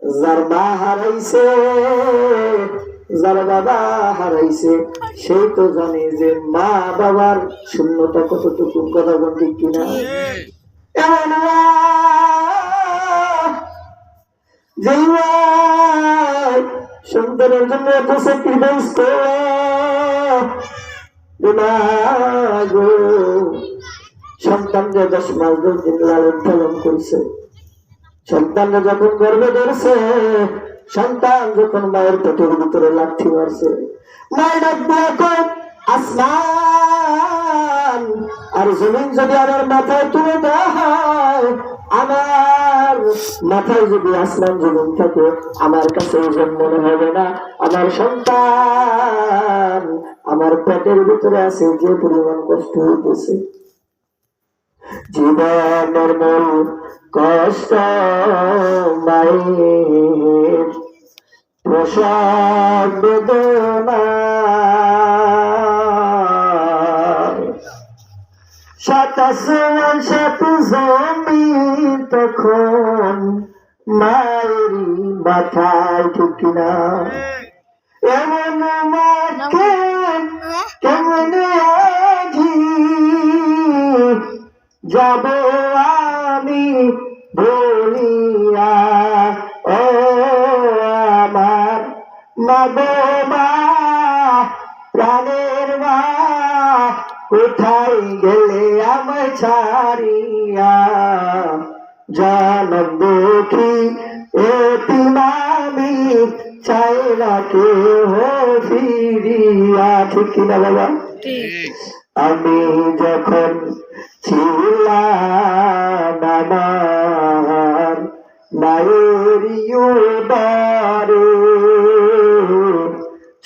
যার মা হারাইছে, যার বাবা হারাইছে, সেই তো জানে যে মা বাবার শূন্যতা কতটুকু। কথা বল ঠিক কিনা? এমন যে সন্তানের জন্য এত স্যাক্রিফাইস করে সন্তানকে 10 মাস 10 দিন লালন পালন করছে, সন্তানরা যখন গর্ভে ধরছে, সন্তান যখন মায়ের পেটের ভিতরে লাথি মারছে, মায়ের আসমান আর জমিন যদি আমার মাথায় তুলে দেওয়া হয়, আমার মাথায় যদি আসমান জমিন থাকে, আমার কাছে ওজন মনে হবে না। আমার সন্তান আমার পেটের ভিতরে আছে, যে পরিমাণ কষ্ট হইতেছে। জীবনের মূল কষ্ট মায়ের প্রসব বেদনা, সাত আসমান সাত জমিন তখন মায়েরই মাথায়, ঠিক কিনা? এমন মাকে কেমন যাব আমি বলিয়া, ও আমার মা গো মা, প্রাণের মা, কোথায় গেলে আমায় ছাড়িয়া? জনম দুঃখী এতিম আমি, চাই না কেহ ফিরিয়া, ঠিক কিনা বাবা? আমি যখন ছিলাম আমার মায়ের উদরে,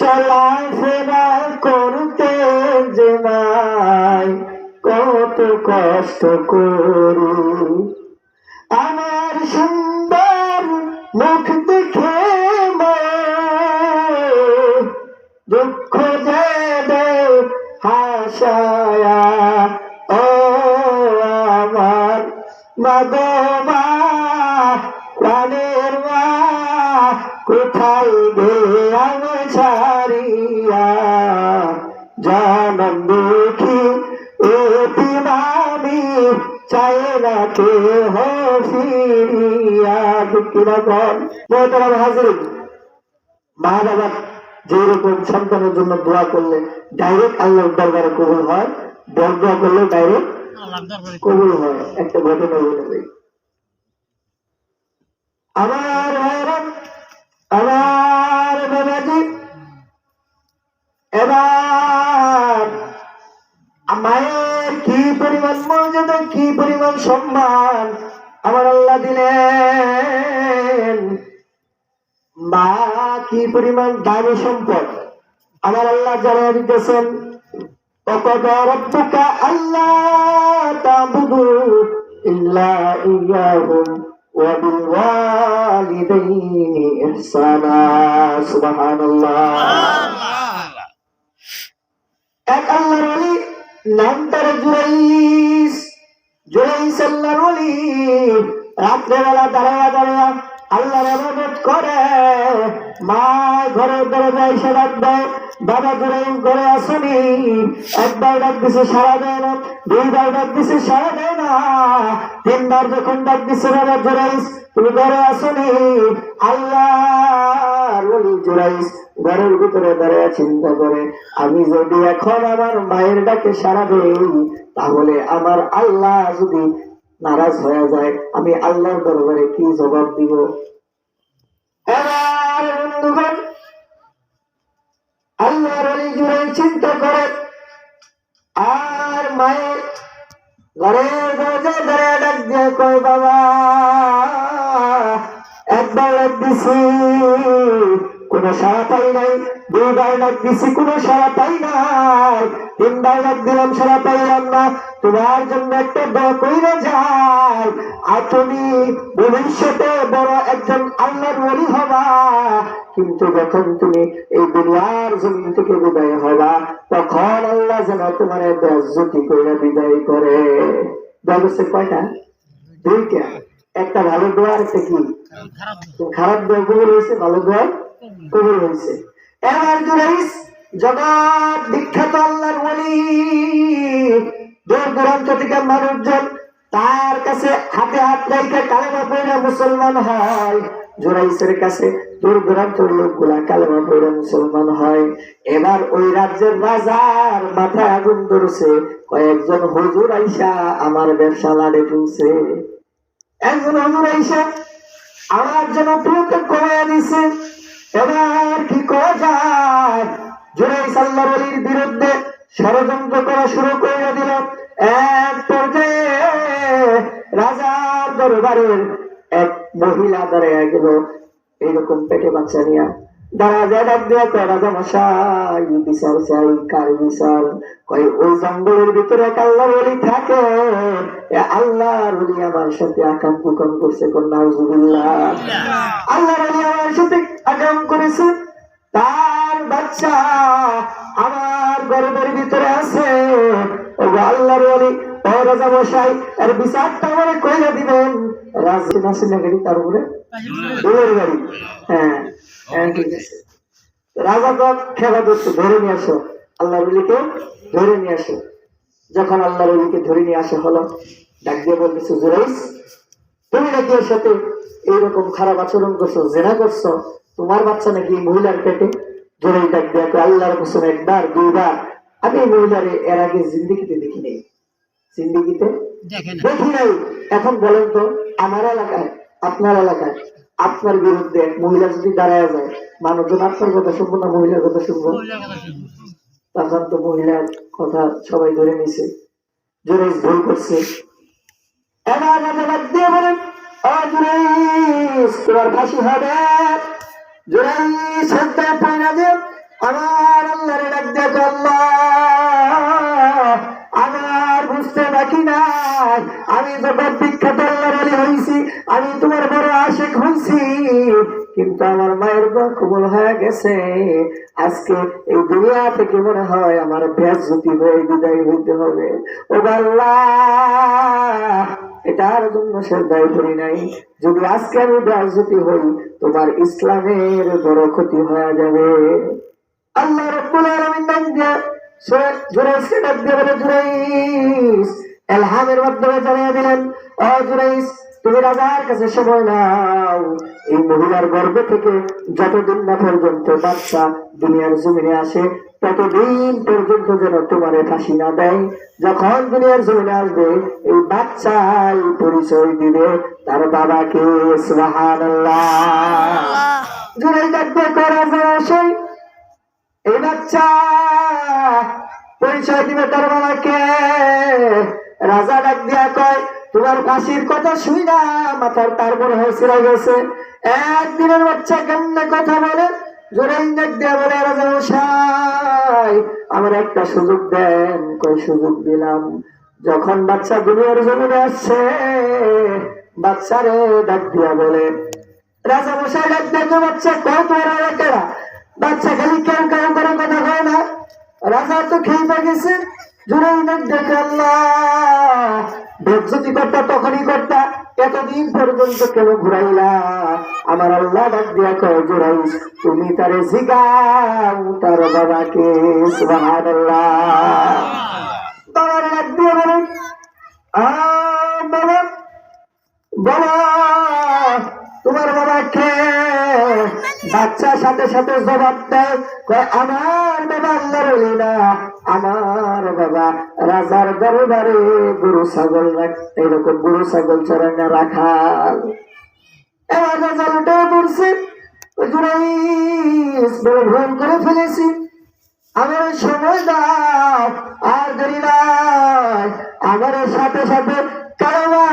চলাফেরা করতে যে মায় কত কষ্ট করি, আমার সুন্দর মুখ দেখে দুঃখ দেবে হাসায়া, ও আমার মা গো মা, প্রাণের মা, কোথায় গেলে আমায় ছাড়িয়া? জনম দুঃখী এতিম আমি, চাই না কেহ ফিরিয়া, ঠিক কিনা বল? মোহতারাম হাজির, মা বাবা যেরকম সন্তানের জন্য দোয়া করলে ডাইরেক্ট আল্লাহর দরবারে কবুল হয়, দোয়া করলে ডাইরেক্ট কবুল হয়। একটা ঘটনা বলে দেই। আমার ভাইরা, আমার বাবাজি, এবার মায়ের কি পরিমাণ মর্যাদা, কি পরিমাণ সম্মান আমার আল্লাহ দিলেন। মা কি পরিমাণ দামি সম্পদ আমার আল্লাহ জানিয়ে দিতেছেন। وَقَضَىٰ رَبُّكَ أَلَّا تَعْبُدُوا إِلَّا إِيَّاهُ وَبِالْوَالِدَيْنِ إِحْسَانًا। সুবহানাল্লাহ। এক আল্লাহর ওলি, নাম তার জুরাইস। জুরাইস আল্লাহর ওলি রাত্রেবেলা দাঁড়ায়া আল্লাহর ইবাদত করে। মা ঘরের দরজায় এসে ডাক দেয়, বাবা জুরাইস ঘরে আসেনি। একবার ডাক দিছে সাড়া দেয় না, দুইবার ডাক দিছে সাড়া দেয় না, তিনবার যখন ডাক দিছে বাবা জুরাইস তুমি ঘরে আসেনি, আল্লাহর ওলি জুরাইস ঘরের ভিতরে দাঁড়ায় চিন্তা করে, আমি যদি এখন আমার মায়ের ডাকে সাড়া দেই, তাহলে আমার আল্লাহ যদি নারাজ হয়ে যায়, আমি আল্লাহর দরবারে কি জবাব দিব? এবার বন্ধুগণ, আল্লাহর ওলি জুরাইস চিন্তা করে, আর মায়ের ঘরের দরজায় দাঁড়ায় ডাক দিয়ে কয়, বাবা একবার ডাক দিছি কোনো সাড়া পাই নাই, দুইবার ডাক দিছি কোনো সাড়া পাই নাই, তিনবার ডাক দিলাম সাড়া পাইলাম না, তোমার জন্য একটা দোয়া কইরা যাই, আর তুমি ভবিষ্যতে বড় একজন আল্লাহর ওলি হবা, কিন্তু যখন তুমি এই দুনিয়ার জমিন থেকে বিদায় হবা, তখন আল্লাহ যেন তোমার বেইজ্জতি কইরা বিদায় করে। ব্যবস্থা কয়টা? দুইটা। একটা ভালো দোয়া আর একটা কি খারাপ দোয়া কবুল হয়েছে, ভালো দোয়া কবুল হয়েছে। এবার জুরাইস জগৎ বিখ্যাত আল্লাহর ওলি, দূর দূরান্ত থেকে মানুষজন তার কাছে হাতে হাত রেখে কালেমা পড়ে মুসলমান হয়। জুরাইসের কাছে দূর দূরান্তের লোকগুলা কালেমা পড়ে মুসলমান হয়। এবার ওই রাজ্যের রাজার মাথায় আগুন ধরছে, কয়েকজন হুজুর আইসা আমার ব্যবসা লাড়ে তুলছে। একজন হুজুর আইসা আমার জন্য প্রত্যেক করে দিছে। এবার কি করা যায়? জুরাইস আল্লাহর ওলির বিরুদ্ধে ষড়যন্ত্র করা শুরু করে দিল। এক পর্যায়ে রাজার দরবারের এক মহিলা দাঁড়িয়ে গেল, এইরকম পেটে বাচ্চা নিয়ে দাঁড়া যায়, ডাক দেয়া কয়, রাজা মশাই বিচার চাই। কার বিচার? কয় ওই জঙ্গলের ভিতরে এক আল্লাহর ওলি থাকে, আল্লাহর ওলি আমার সাথে আকাম কুকাম করছে। নাউজুবিল্লাহ। আল্লাহর ওলি আমার সাথে আকাম করেছে, তার বাচ্চা আমার গর্বের ভিতরে আছে। ও আল্লাহর ওলি, ও রাজা মশাই, এর বিচারটা আমারে কইরা দিবেন। রাজা নাসিনা গাড়ি তার উপরে দূরের গাড়ি। হ্যাঁ হ্যাঁ ঠিক আছে। রাজা তো খেলা করছে, ধরে নিয়ে আসো আল্লাহর ওলিকে, ধরে নিয়ে আসো। যখন আল্লাহর ওলিকে ধরে নিয়ে আসা হলো, ডাক দিয়ে বলতেছে, জুরাইস তুমি নাকি এর সাথে এইরকম খারাপ আচরণ করছো, জেনা করছো, তোমার বাচ্চা নাকি মহিলার পেটে? জোরে ডাক দিয়ে আল্লাহর কসম একবার দুইবার আমি এই মহিলারে এর আগে জিন্দিগিতে দেখি নাই, জিন্দিগিতে দেখি নাই। এখন বলেন তো, আমার এলাকায় আপনার এলাকায় আপনার বিরুদ্ধে এক মহিলা যদি দাঁড়ায় যায়, মানুষজন আপনার কথা শুনবো না মহিলার কথা শুনবো? তখন তো মহিলার কথা সবাই ধরে নিছে, জুরাইস ভুল করছে। এবার রাজা ডাক দিয়ে বলেন, ও জুরাইস তোমার ফাঁসি হবে। জুরাইস হত্যায় পায়না দিয়ে আমার আল্লাহরে ডাক দিয়ে, আল্লাহ আমার বুঝতে বাকি নাই, আমি জগৎ বিখ্যাত আল্লাহর ওলি হইছি, আমি তোমার বড় আশিক হইছি, কিন্তু আমার মায়ের দোয়া কবুল হয়ে গেছে। আজকে এই দুনিয়া থেকে মনে হয় আমার বেয়াজ্জতি হয়ে বিদায় হইতে হবে। ও আল্লাহ, এটার জন্য শ্রদ্ধায় করি নাই, যদি আজকে আমি বেয়াজ্জতি হই তোমার ইসলামের বড় ক্ষতি হয়ে যাবে। আল্লাহ রাব্বুল আলামিন নাম দিয়ে জুরাইসকে ডাক দিয়ে বলে, জুরাইস এলহামের মাধ্যমে জানিয়ে দিলেন, ও জুরাইস তুমি রাজার কাছে সময় নাও, এই মহিলার গর্ভ থেকে যতদিন না পর্যন্ত বাচ্চা দুনিয়ার জমিনে আসে ততদিন পর্যন্ত যেন তোমার ফাঁসি না দেয়। যখন দুনিয়ার জমিনে আসবে এই বাচ্চাই পরিচয় দিবে তার বাবাকে। সুবহানাল্লাহ। জুরাইস ডাক দিয়ে করা যায়, এই বাচ্চা পরিচয় দিবে তার বাবাকে। রাজা ডাক দিয়া কয়, তোমার ফাঁসির কথা শুই না মাথার তার মনে হয়েছিল গেছে, একদিনের বাচ্চা কেমনে কথা বলে? জুরাইস ডাক দিয়া বলে, রাজা মশাই আমার একটা সুযোগ দেন। কয় সুযোগ দিলাম, যখন বাচ্চা দুনিয়ার জমিনে আসছে বাচ্চারে ডাক দিয়া বলে, রাজা মশাই ডাক দিয়ে, বাচ্চা কয় তোমার এলাকারা? বাচ্চা খালি কেউ কেউ করে কথা হয় না। রাজা তো খেয়ে গেছে। জুরাইস দেখে, আল্লাহ বেজ্জতি করতা তখনই করতা, এতদিন পর্যন্ত কেন ঘুরাইলা? আমার আল্লাহ ডাক দিয়া কয়, জুরাইস তুমি তারে জিগাও তার বাবাকে। সুবহানাল্লাহ। বাবার ডাক দিয়ে বলে, বাবা বলো তোমার বাবাকে। বাচ্চার সাথে সাথে জবাব দেয়, আমার বাবা আল্লাহর ওলি না, আমার বাবা রাজার দরবারে গরু ছাগল এরকম গরু ছাগল চড়ানো রাখাল। এবার রাজা উঠে পড়ছে, জুরাইস বড় ভ্রম করে ফেলেছি, আমার সময় দাও, আর দেরি নাই, আমার সাথে সাথে কালেমা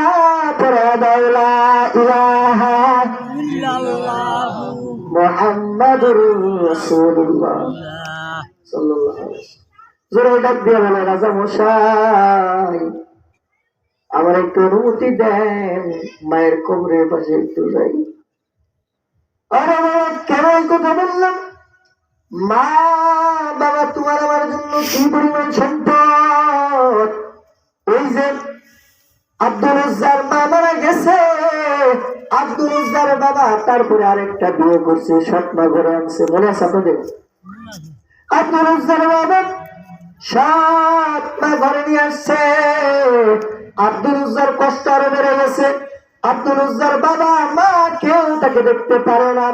পড়ে দাও, লা ইলাহা ইল্লাল্লাহু মুহাম্মাদুর রাসূলুল্লাহ সাল্লাল্লাহু আলাইহি ওয়াসাল্লাম। জোরে ডাক দিয়ে বলে, রাজা মশাই আমার একটু অনুমতি দেন, মায়ের কবরের পাশে একটু যাই। আরে বাবা কেন এই কথা বললাম? মা বাবা তোমার আমার জন্য কি পরিমাণ সম্পদ। ওই যে আব্দুল রাজ্জাক মা মারা গেছে, আব্দুল উজ্জার বাবা তারপরে আরেকটা বিয়ে করছে, স্বপ্ন ঘরে আনছে, মনে আছে আপনাদের? আব্দুল উজ্জার বাবা স্বপ্ন ঘরে নিয়ে আসছে। আব্দুল উজ্জার কষ্ট আরো বেড়ে গেছে। আব্দুল উজ্জার বাবা মা কেউ তাকে দেখতে পারে না।